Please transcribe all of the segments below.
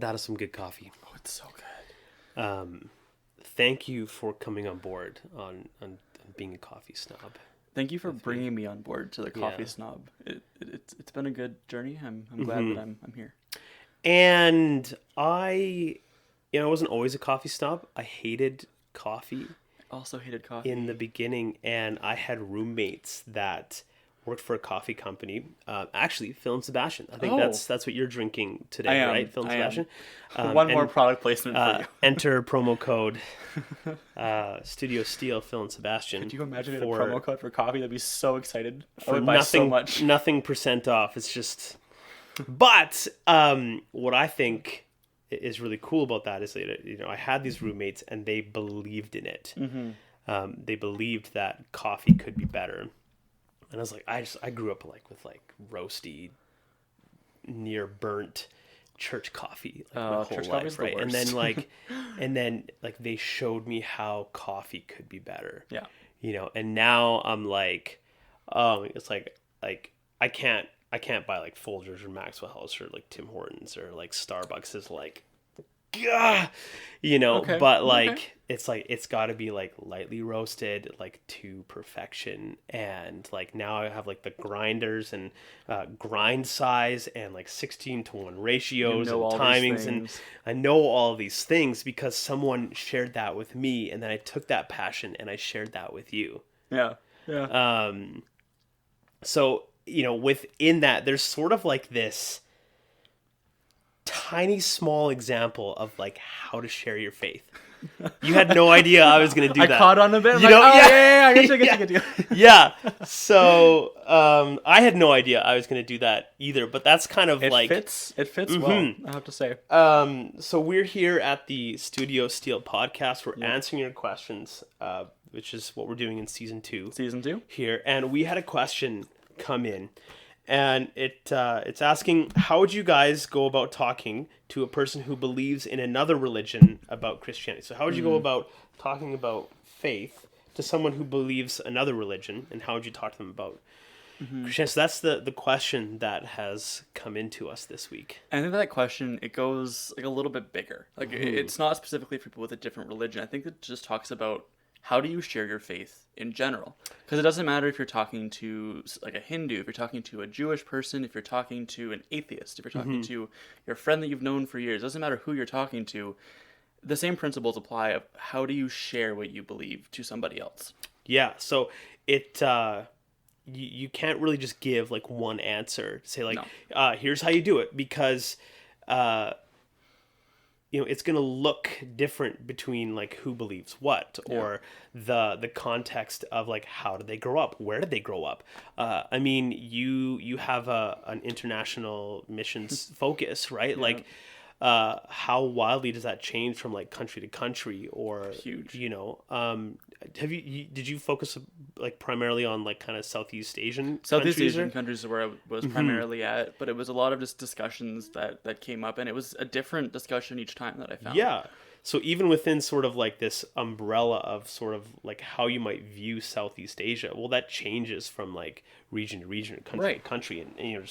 That is some good coffee. Oh, it's so good. Thank you for coming on board on being a coffee snob. Thank you for bringing me on board to the Coffee Snob. It's been a good journey. I'm glad that I'm here. And I wasn't always a coffee snob. I hated coffee. Also hated coffee in the beginning, and I had roommates that worked for a coffee company. Actually, Phil and Sebastian. I think that's what you're drinking today, right? Phil and Sebastian. One more product placement for you. Enter promo code Studio Steele, Phil and Sebastian. Could you imagine a promo code for coffee? I'd be so excited. I would buy so much. Nothing % off. It's just. But what I think is really cool about that is that I had these roommates and they believed in it. They believed that coffee could be better. And I was like, I grew up with roasty, near burnt church coffee my whole life, right? And then they showed me how coffee could be better. Yeah. And now I'm like, it's like I can't buy Folgers or Maxwell House or Tim Hortons or Starbucks is Okay. But it's got to be lightly roasted to perfection, and now I have the grinders and grind size and 16:1 ratios and timings, and I know all these things because someone shared that with me, and then I took that passion and I shared that with you. Yeah. So within that there's sort of this tiny small example of how to share your faith. You had no idea I was going to do that. I caught on a bit. I get you. Yeah. So I had no idea I was going to do that either, but that's kind of it fits well, I have to say. So we're here at the Studio Steele Podcast. We're answering your questions, which is what we're doing in season 2. Season 2 here, and we had a question come in, and it's asking, how would you guys go about talking to a person who believes in another religion about Christianity? So how would you go about talking about faith to someone who believes another religion, and how would you talk to them about Christianity? So that's the question that has come into us this week. I think that question, it goes a little bit bigger. It's not specifically for people with a different religion. I think it just talks about how do you share your faith in general? Because it doesn't matter if you're talking to a Hindu, if you're talking to a Jewish person, if you're talking to an atheist, if you're talking to your friend that you've known for years. It doesn't matter who you're talking to. The same principles apply of how do you share what you believe to somebody else. Yeah, so it you can't really just give one answer. Say No. Here's how you do it, because it's going to look different between who believes what, or the context of how did they grow up, where did they grow up. I mean, you have an international missions focus, right? Yeah. How wildly does that change from country to country, or huge. Did you focus primarily on kind of Southeast Asian countries where I was primarily at, but it was a lot of just discussions that came up, and it was a different discussion each time that I found. Yeah. So even within sort of this umbrella of sort of how you might view Southeast Asia, well, that changes from region to region, country to country, and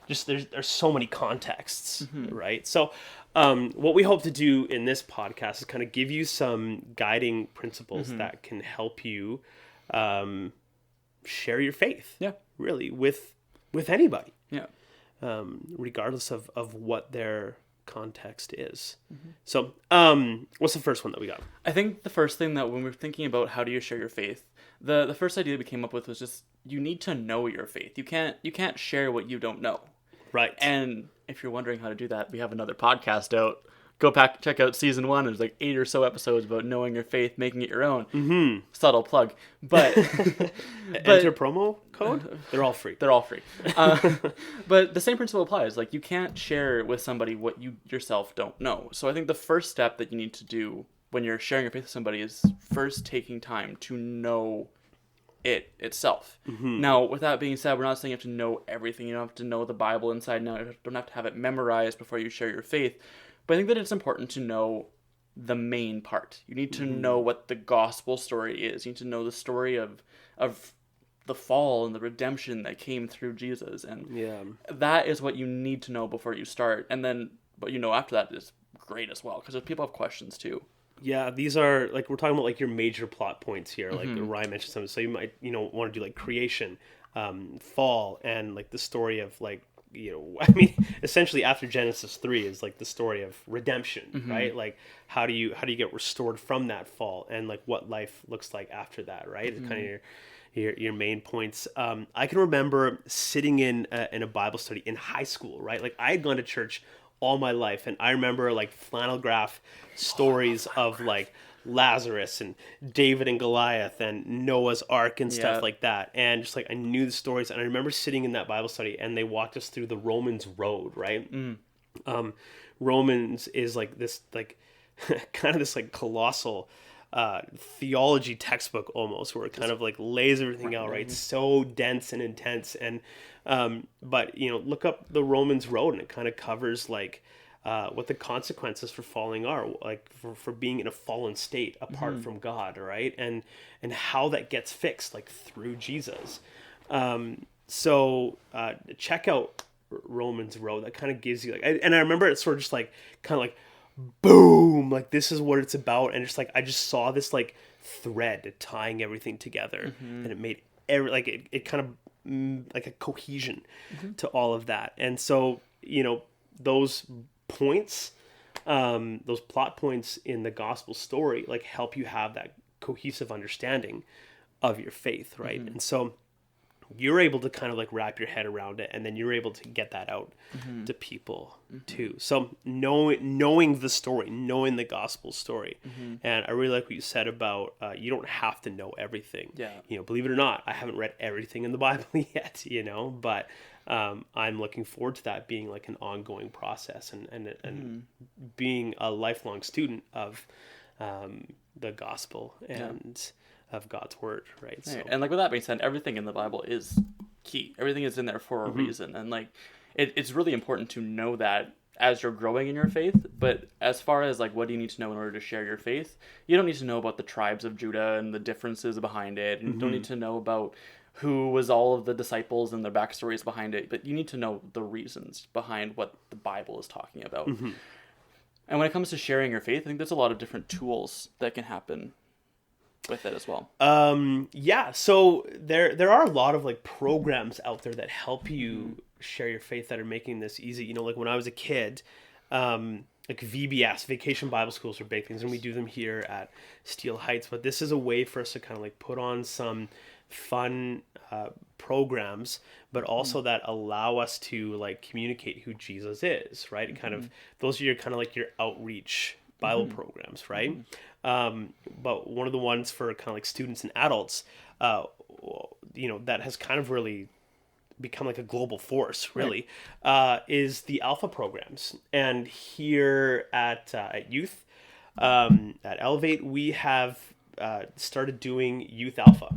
there's so many contexts, right? So what we hope to do in this podcast is kind of give you some guiding principles that can help you share your faith, really, with anybody, regardless of what their context is. So what's the first one that we got? I think the first thing that when we're thinking about how do you share your faith, the first idea we came up with was just you need to know your faith. You can't share what you don't know. Right. And if you're wondering how to do that, we have another podcast out. Go back, check out season 1. There's 8 or so episodes about knowing your faith, making it your own. Subtle plug. But enter promo code? They're all free. They're all free. But the same principle applies. You can't share with somebody what you yourself don't know. So I think the first step that you need to do when you're sharing your faith with somebody is first taking time to know it itself. Now, with that being said, we're not saying you have to know everything. You don't have to know the Bible inside and out. You don't have to have it memorized before you share your faith. But I think that it's important to know the main part. You need to know what the gospel story is. You need to know the story of the fall and the redemption that came through Jesus. And that is what you need to know before you start. And then what you know after that is great as well, because people have questions too. Yeah, these are like, we're talking about like your major plot points here. Like Ryan mentioned something, so you might want to do like creation, fall, and like the story of like, I mean, essentially after Genesis 3 is like the story of redemption, right? Like how do you get restored from that fall, and like what life looks like after that, right? It's kind of your main points. I can remember sitting in a Bible study in high school, right? Like I had gone to church all my life, and I remember like flannel graph stories of like Lazarus and David and Goliath and Noah's Ark and stuff like that, and just like I knew the stories. And I remember sitting in that Bible study, and they walked us through the Romans road, right? Romans is like this like kind of this like colossal theology textbook almost, where it kind of like lays everything out, right? It's so dense and intense. And but look up the Romans road, and it kind of covers like what the consequences for falling are, like for being in a fallen state apart from God, right? And how that gets fixed, like through Jesus. So check out Romans road. That kind of gives you like, and I remember it sort of just like kind of like boom, like this is what it's about. And just like I just saw this like thread tying everything together, and it made it kind of like a cohesion to all of that. And so those points, those plot points in the gospel story like help you have that cohesive understanding of your faith, right? And so you're able to kind of like wrap your head around it, and then you're able to get that out to people too. So knowing the story, knowing the gospel story. And I really like what you said about you don't have to know everything. Believe it or not, I haven't read everything in the Bible yet, but I'm looking forward to that being like an ongoing process, and being a lifelong student of the gospel and of God's word, right? So, and like with that being said, everything in the Bible is key. Everything is in there for a reason, and like it's really important to know that as you're growing in your faith. But as far as like what do you need to know in order to share your faith, you don't need to know about the tribes of Judah and the differences behind it, and you don't need to know about who was all of the disciples and their backstories behind it, but you need to know the reasons behind what the Bible is talking about. And when it comes to sharing your faith, I think there's a lot of different tools that can happen with it as well. So there are a lot of like programs out there that help you share your faith that are making this easy. Like when I was a kid, like VBS, Vacation Bible Schools, are big things, and we do them here at Steele Heights. But this is a way for us to kind of like put on some fun programs, but also that allow us to like communicate who Jesus is, right? Kind of those are your kind of like your outreach Bible programs, right? But one of the ones for kind of like students and adults, that has kind of really become like a global force, really, is the Alpha programs. And here at Youth, at Elevate, we have started doing Youth Alpha.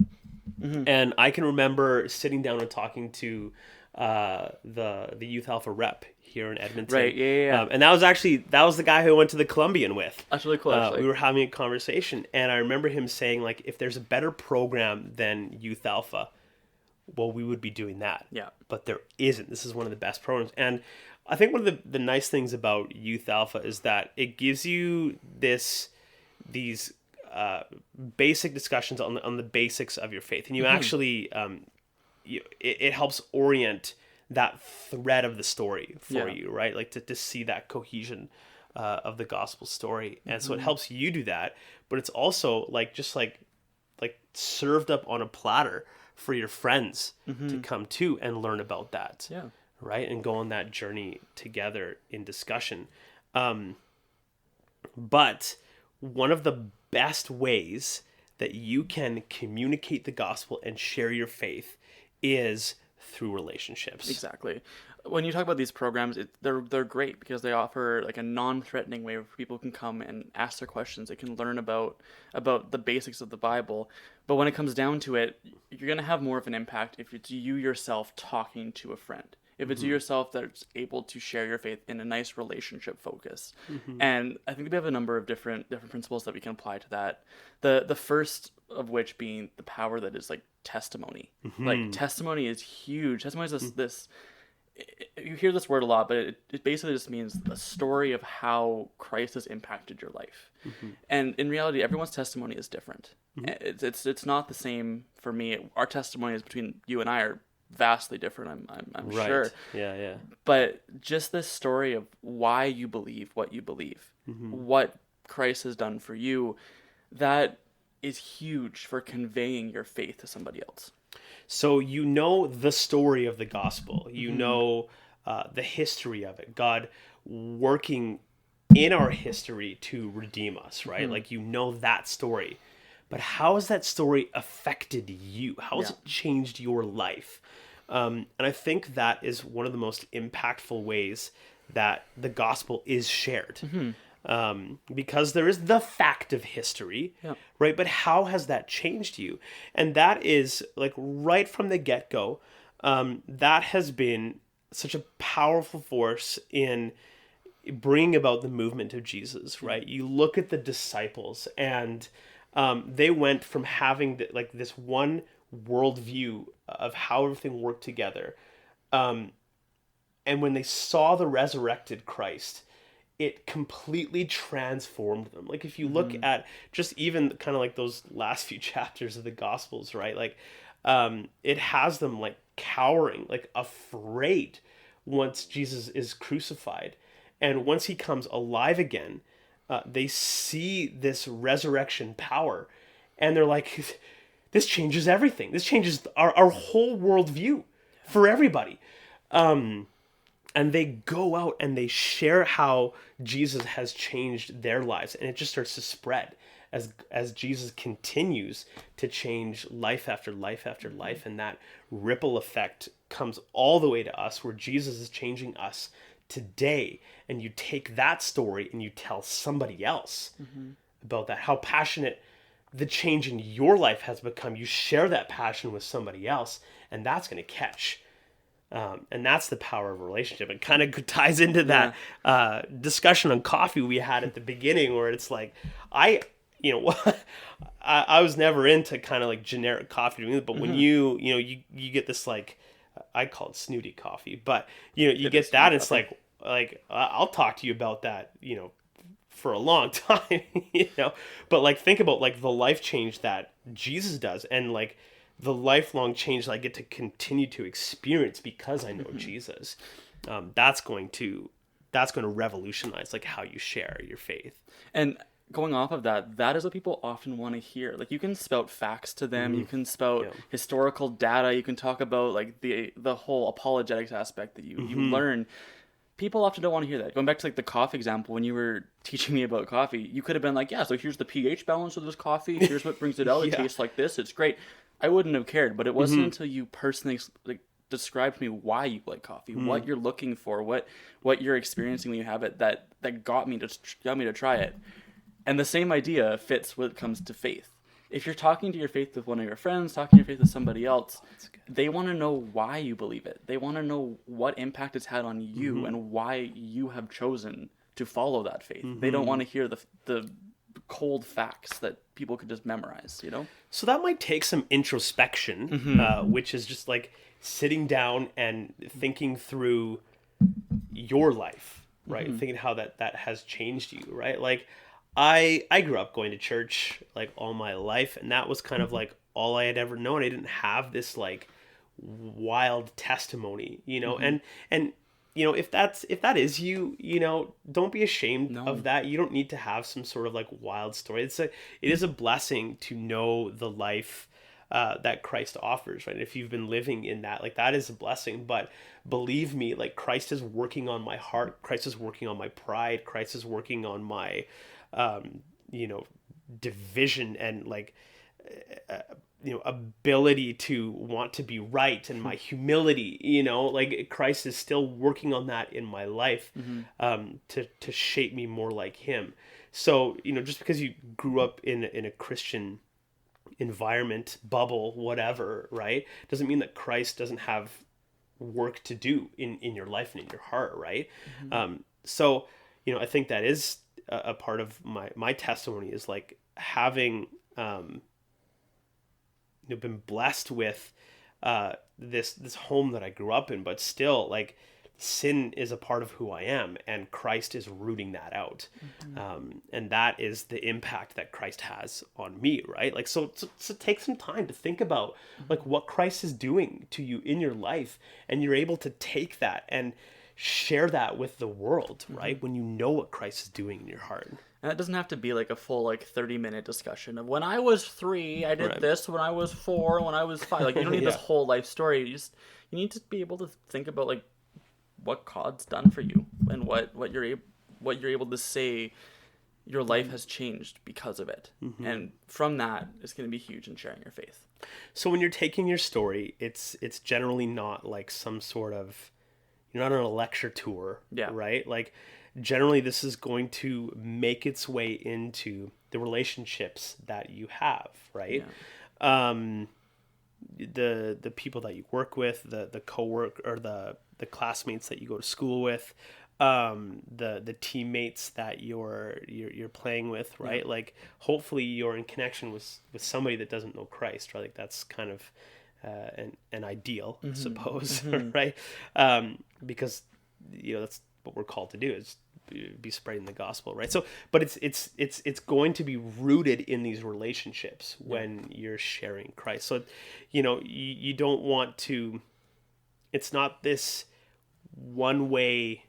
And I can remember sitting down and talking to the Youth Alpha rep here in Edmonton. Right, yeah. And that was the guy who I went to the Columbian with. That's really cool, actually. We were having a conversation, and I remember him saying, like, if there's a better program than Youth Alpha, well, we would be doing that. Yeah. But there isn't. This is one of the best programs. And I think one of the nice things about Youth Alpha is that it gives you these basic discussions on the basics of your faith. And you actually, it helps orient that thread of the story for you, right? Like to see that cohesion of the gospel story. And so it helps you do that, but it's also like just like served up on a platter for your friends to come to and learn about that. Yeah. Right? And go on that journey together in discussion. But one of the best ways that you can communicate the gospel and share your faith is through relationships. Exactly. When you talk about these programs, they're great because they offer like a non-threatening way where people can come and ask their questions. They can learn about the basics of the Bible. But when it comes down to it, you're going to have more of an impact if it's you yourself talking to a friend. If it's you yourself that's able to share your faith in a nice relationship focus. And I think we have a number of different principles that we can apply to that. The first of which being the power that is like testimony. Like testimony is huge. Testimony is you hear this word a lot, but it basically just means a story of how Christ has impacted your life. And in reality, everyone's testimony is different. It's not the same for me. Our testimonies between you and I are vastly different, I'm Right. sure. Yeah. But just this story of why you believe what you believe, what Christ has done for you, that is huge for conveying your faith to somebody else. So you know the story of the gospel. You know the history of it. God working in our history to redeem us, right? Like, you know that story. But how has that story affected you? How has it changed your life? And I think that is one of the most impactful ways that the gospel is shared. Because there is the fact of history, right? But how has that changed you? And that is, like, right from the get-go, that has been such a powerful force in bringing about the movement of Jesus, right? You look at the disciples, and they went from having this one worldview of how everything worked together. And when they saw the resurrected Christ, it completely transformed them. Like, if you look at just even kind of like those last few chapters of the Gospels, right? Like, it has them like cowering, like afraid once Jesus is crucified. And once he comes alive again, they see this resurrection power, and they're like, this changes everything. This changes our whole worldview for everybody. And they go out and they share how Jesus has changed their lives. And it just starts to spread as Jesus continues to change life after life after life. And that ripple effect comes all the way to us, where Jesus is changing us today. And you take that story and you tell somebody else about that, how passionate the change in your life has become. You share that passion with somebody else, and that's going to catch. And that's the power of a relationship. It kind of ties into that discussion on coffee we had at the beginning, where it's like, I was never into kind of like generic coffee, but when you get this, like, I call it snooty coffee, but you get that, it's like I'll talk to you about that, for a long time, but like, think about like the life change that Jesus does, and like the lifelong change that I get to continue to experience because I know Jesus. That's going to revolutionize like how you share your faith. And going off of that is what people often want to hear. Like, you can spout facts to them, you can spout historical data, you can talk about like the whole apologetics aspect that you learn. People often don't want to hear that. Going back to like the coffee example, when you were teaching me about coffee, you could have been like, yeah, so here's the pH balance of this coffee, here's what brings it out, it tastes like this, it's great. I wouldn't have cared, but it wasn't until you personally like described to me why you like coffee, what you're looking for, what you're experiencing when you have it, that got me to try it. And the same idea fits when it comes to faith. If you're talking to your faith with one of your friends, talking to your faith with somebody else, they want to know why you believe it. They want to know what impact it's had on you and why you have chosen to follow that faith. They don't want to hear the cold facts that people could just memorize, So that might take some introspection, which is just like sitting down and thinking through your life, right? Thinking how that has changed you, right? Like, I grew up going to church like all my life, and that was kind of like all I had ever known. I didn't have this like wild testimony, and if that is you, don't be ashamed of that. You don't need to have some sort of like wild story. It is a blessing to know the life that Christ offers, right? If you've been living in that, like, that is a blessing. But believe me, like, Christ is working on my heart. Christ is working on my pride. Christ is working on my division and like ability to want to be right, and my humility, like, Christ is still working on that in my life, to shape me more like him. So, just because you grew up in a Christian environment, bubble, whatever, right, doesn't mean that Christ doesn't have work to do in your life and in your heart, right? So, I think that is a part of my testimony, is like having been blessed with this home that I grew up in, but still, like, sin is a part of who I am, and Christ is rooting that out. And that is the impact that Christ has on me, right? Like, so take some time to think about like what Christ is doing to you in your life, and you're able to take that and share that with the world, right? When you know what Christ is doing in your heart. And it doesn't have to be like a full 30-minute discussion of when I was 3, I did this, when I was 4, when I was 5. Like, you don't need this whole life story. You need to be able to think about like what God's done for you, and what you're able to say your life has changed because of it. And from that, it's going to be huge in sharing your faith. So when you're taking your story, it's generally not like some sort of, you're not on a lecture tour, right? Like, generally this is going to make its way into the relationships that you have, right? The people that you work with, the co-work or the classmates that you go to school with, the teammates that you're playing with, right? Like, hopefully you're in connection with somebody that doesn't know Christ, right? Like, that's kind of an ideal, I suppose, right? Because that's what we're called to do, is be spreading the gospel, right? So, but it's going to be rooted in these relationships when you're sharing Christ. So, you don't want to. It's not this one-way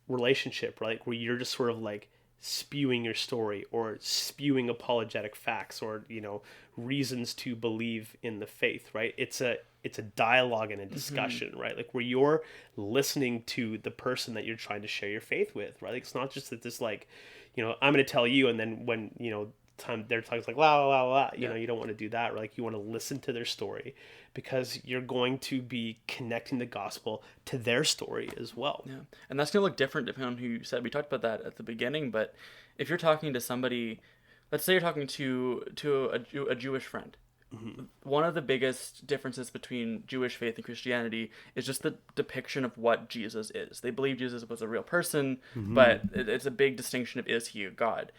relationship, right? Where you're just sort of like spewing your story or spewing apologetic facts or reasons to believe in the faith, right? It's a dialogue and a discussion, right? Like, where you're listening to the person that you're trying to share your faith with, right? Like, it's not just that this like, I'm going to tell you, and then when their tongue's like la la la, you don't want to do that, right? Like, you want to listen to their story, because you're going to be connecting the gospel to their story as well. Yeah, and that's gonna look different depending on who you said. We talked about that at the beginning, but if you're talking to somebody, let's say you're talking to a Jewish friend. One of the biggest differences between Jewish faith and Christianity is just the depiction of what Jesus is. They believe Jesus was a real person, but it's a big distinction of, is he a God?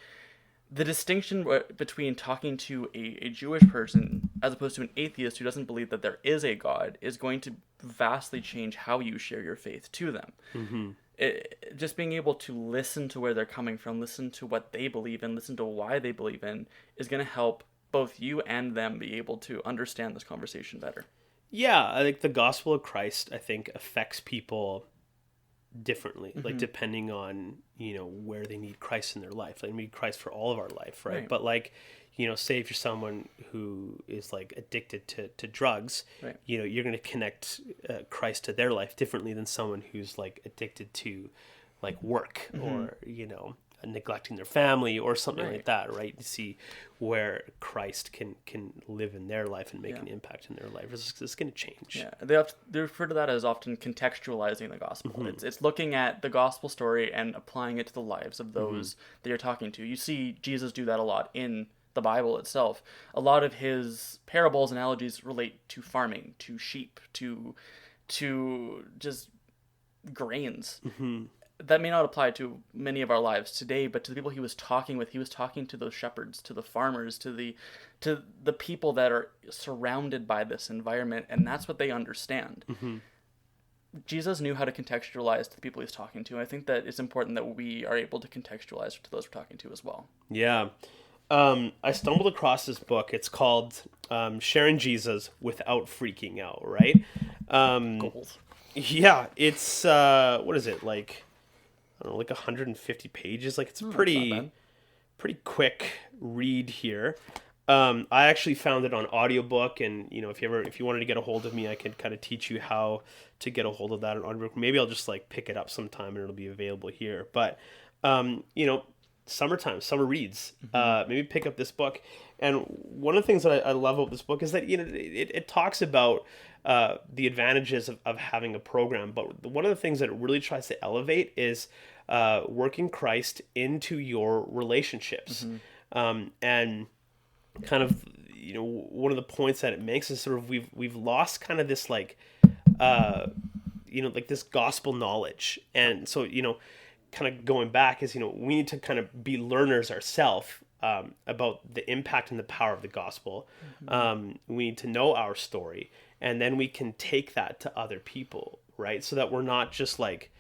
The distinction between talking to a Jewish person as opposed to an atheist who doesn't believe that there is a God is going to vastly change how you share your faith to them. Just being able to listen to where they're coming from, listen to what they believe in, listen to why they believe in, is going to help both you and them be able to understand this conversation better. Yeah, I think the gospel of Christ, affects people differently, like, depending on where they need Christ in their life. Like, we need Christ for all of our life, right? But like, say if you're someone who is like addicted to drugs, you're going to connect Christ to their life differently than someone who's like addicted to like work or neglecting their family or something like that, right? To see where Christ can live in their life and make an impact in their life. It's going to change. Yeah, they refer to that as often contextualizing the gospel. It's looking at the gospel story and applying it to the lives of those that you're talking to. You see Jesus do that a lot in the Bible itself. A lot of his parables, analogies relate to farming, to sheep, to just grains. That may not apply to many of our lives today, but to the people he was talking with, he was talking to those shepherds, to the farmers, to the people that are surrounded by this environment, and that's what they understand. Jesus knew how to contextualize to the people he's talking to, and I think that it's important that we are able to contextualize to those we're talking to as well. Yeah. I stumbled across this book. It's called Sharing Jesus Without Freaking Out, right? Goals. Yeah, it's, what is it, like... I don't know, like 150 pages. Like, it's a pretty quick read here. I actually found it on audiobook, and if you wanted to get a hold of me, I could kind of teach you how to get a hold of that on audiobook. Maybe I'll just like pick it up sometime and it'll be available here. But summertime, summer reads. Maybe pick up this book. And one of the things that I love about this book is that it talks about the advantages of having a program, but one of the things that it really tries to elevate is working Christ into your relationships. And kind of one of the points that it makes is sort of we've lost kind of this like like this gospel knowledge, and so kind of going back is we need to kind of be learners ourselves about the impact and the power of the gospel. We need to know our story, and then we can take that to other people, right? So that we're not just like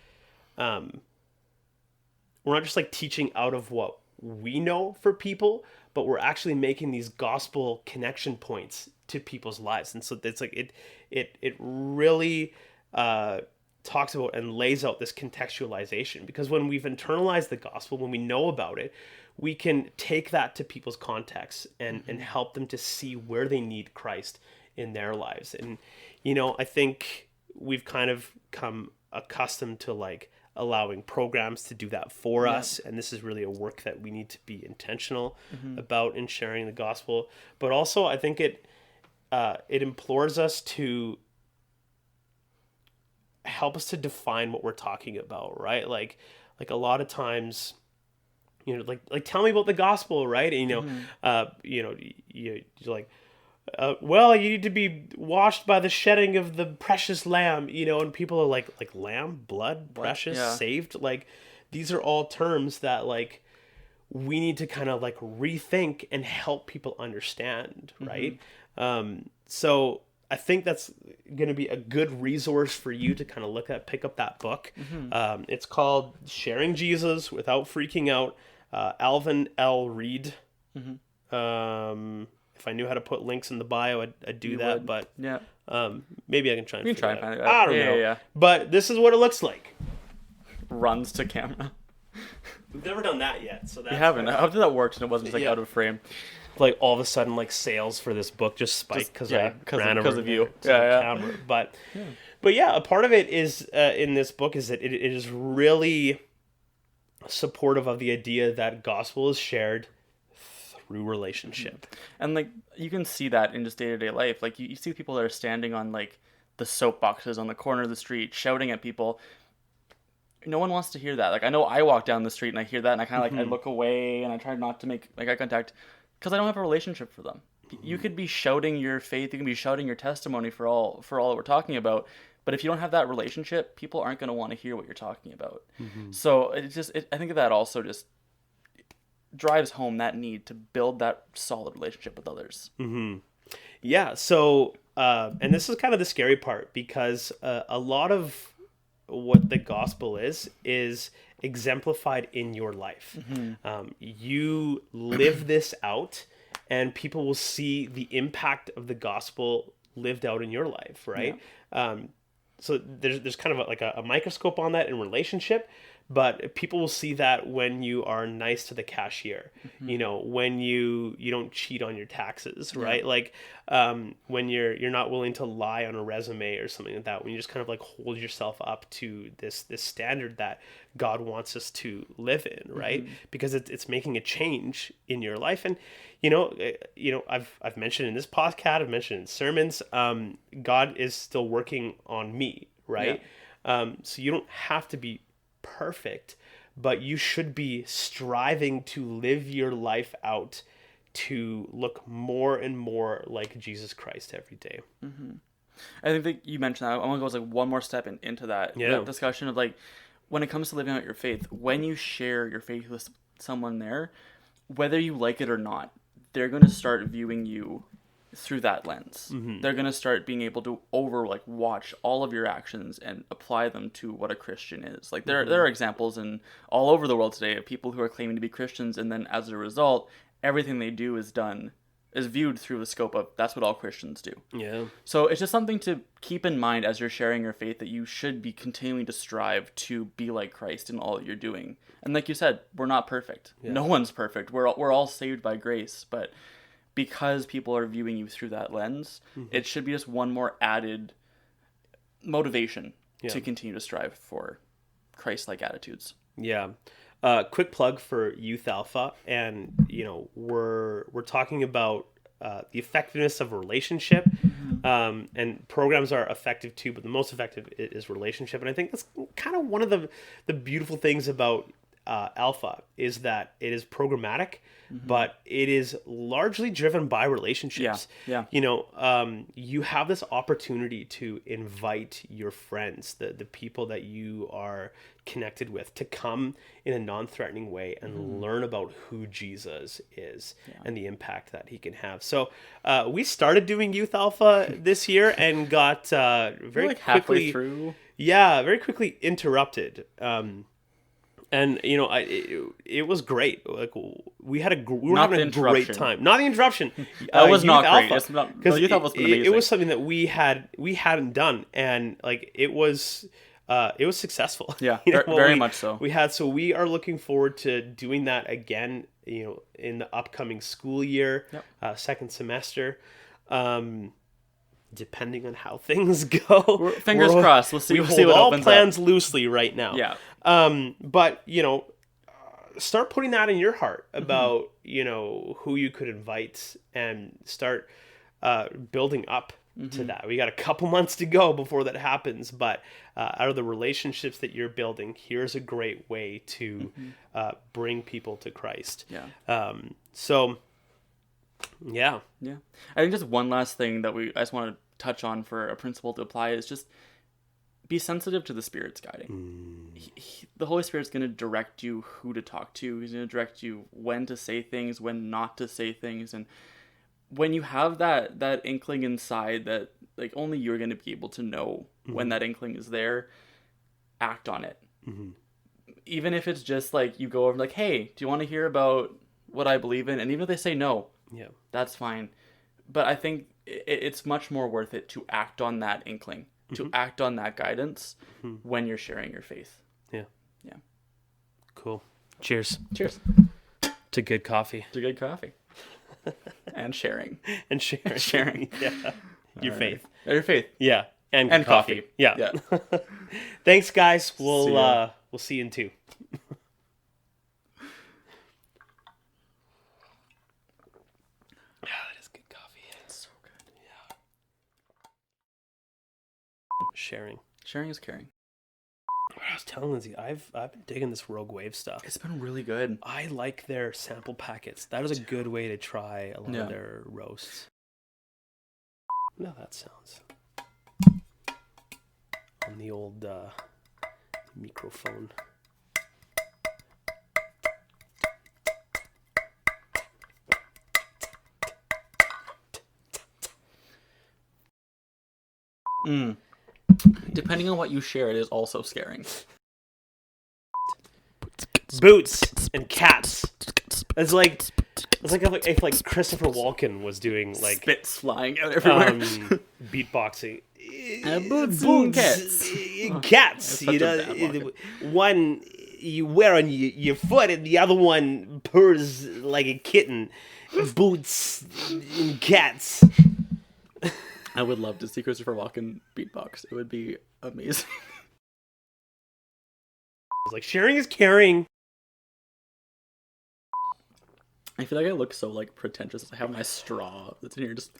teaching out of what we know for people, but we're actually making these gospel connection points to people's lives. And so it's like it really talks about and lays out this contextualization, because when we've internalized the gospel, when we know about it, we can take that to people's context and help them to see where they need Christ in their lives. And, I think we've kind of come accustomed to like allowing programs to do that for us. And this is really a work that we need to be intentional about in sharing the gospel. But also I think it implores us to help us to define what we're talking about, right? Like a lot of times, like tell me about the gospel, right? And, you're like, well, you need to be washed by the shedding of the precious lamb, and people are like lamb, blood, precious, saved. Like, these are all terms that like we need to kind of like rethink and help people understand, right? So I think that's going to be a good resource for you to kind of pick up that book. It's called Sharing Jesus Without Freaking Out. Alvin L. Reed. If I knew how to put links in the bio, I'd do that. But maybe I can try and figure it out. I don't know. Yeah. But this is what it looks like. Runs to camera. We've never done that yet. So we haven't. I hope that worked and it wasn't just out of frame. Like all of a sudden, like sales for this book just spiked because I ran over of you. To the camera. But a part of it is in this book is that it is really supportive of the idea that gospel is shared through relationship. And like you can see that in just day-to-day life. Like you see people that are standing on like the soapboxes on the corner of the street shouting at people. No one wants to hear that. Like I know I walk down the street and I hear that and I kind of like I look away and I try not to make like eye contact because I don't have a relationship for them. You could be shouting your faith, you can be shouting your testimony for all that we're talking about, but if you don't have that relationship, people aren't going to want to hear what you're talking about. So I think that also just drives home that need to build that solid relationship with others. Yeah. So, and this is kind of the scary part, because a lot of what the gospel is exemplified in your life. You live this out, and people will see the impact of the gospel lived out in your life, right? So there's kind of a microscope on that in relationship, but people will see that when you are nice to the cashier, when you don't cheat on your taxes, right? Like when you're not willing to lie on a resume or something like that, when you just kind of like hold yourself up to this standard that God wants us to live in, right? Because it's making a change in your life. And I've mentioned in this podcast, I've mentioned in sermons, God is still working on me, right? So you don't have to be perfect, but you should be striving to live your life out to look more and more like Jesus Christ every day. I think that you mentioned that. I want to go one more step into that discussion of like, when it comes to living out your faith, when you share your faith with someone there, whether you like it or not, they're going to start viewing you through that lens. They're going to start being able to watch all of your actions and apply them to what a Christian is. Like there are examples in all over the world today of people who are claiming to be Christians, and then as a result, everything they do is viewed through the scope of that's what all Christians do. So it's just something to keep in mind as you're sharing your faith, that you should be continuing to strive to be like Christ in all that you're doing. And like you said, we're not perfect. No one's perfect. We're all saved by grace, but because people are viewing you through that lens, it should be just one more added motivation to continue to strive for Christ-like attitudes. Quick plug for Youth Alpha, and we're talking about the effectiveness of a relationship, and programs are effective too, but the most effective is relationship. And I think that's kind of one of the beautiful things about Alpha is that it is programmatic, but it is largely driven by relationships. Yeah. You know, you have this opportunity to invite your friends, the people that you are connected with, to come in a non-threatening way and learn about who Jesus is and the impact that he can have. So we started doing Youth Alpha this year and got very like quickly halfway through. Yeah, very quickly interrupted. And you know, it was great. Like we were Not having the a great interruption. time. Not the interruption. That was Youth not great. Alpha. It's not, Because Youth Alpha's been amazing. it was something that we hadn't done, and like it was successful. Yeah, You know, very much so. So we are looking forward to doing that again. You know, in the upcoming school year, second semester. Depending on how things go, Fingers crossed. We'll see. We We'll hold see what all opens plans up. loosely right now. Yeah. But you know, start putting that in your heart about you know who you could invite and start building up to that. We got a couple months to go before that happens, but out of the relationships that you're building, here's a great way to bring people to Christ. Yeah. So. Yeah. Yeah. I think just one last thing that I just want to touch on for a principle to apply is just be sensitive to the Spirit's guiding. The Holy Spirit's going to direct you who to talk to. He's going to direct you when to say things, when not to say things. And when you have that inkling inside that like only you're going to be able to know when that inkling is there, act on it. Even if it's just like you go over like, hey, do you want to hear about what I believe in? And even if they say no, that's fine. But I think it's much more worth it to act on that inkling, to act on that guidance when you're sharing your faith. Yeah. Yeah. Cool. Cheers. Cheers. To good coffee. To good coffee. And sharing. And sharing. Sharing. Yeah. Your faith. Your faith. Yeah. And coffee. Yeah. Thanks, guys. We'll see you in 2. Sharing is caring. I was telling Lindsay, I've been digging this Rogue Wave stuff. It's been really good. I like their sample packets. That is a good way to try a lot of their roasts. No, that sounds on the old microphone. Depending on what you share, it is also scaring. Boots and cats. It's like if Christopher Walken was doing like spits flying out everywhere, beatboxing. Boots and cats. Cats. You know, one you wear on your foot, and the other one purrs like a kitten. Boots and cats. I would love to see Christopher Walken beatbox. It would be amazing. It's like sharing is caring. I feel like I look so like pretentious. I have my straw that's in here just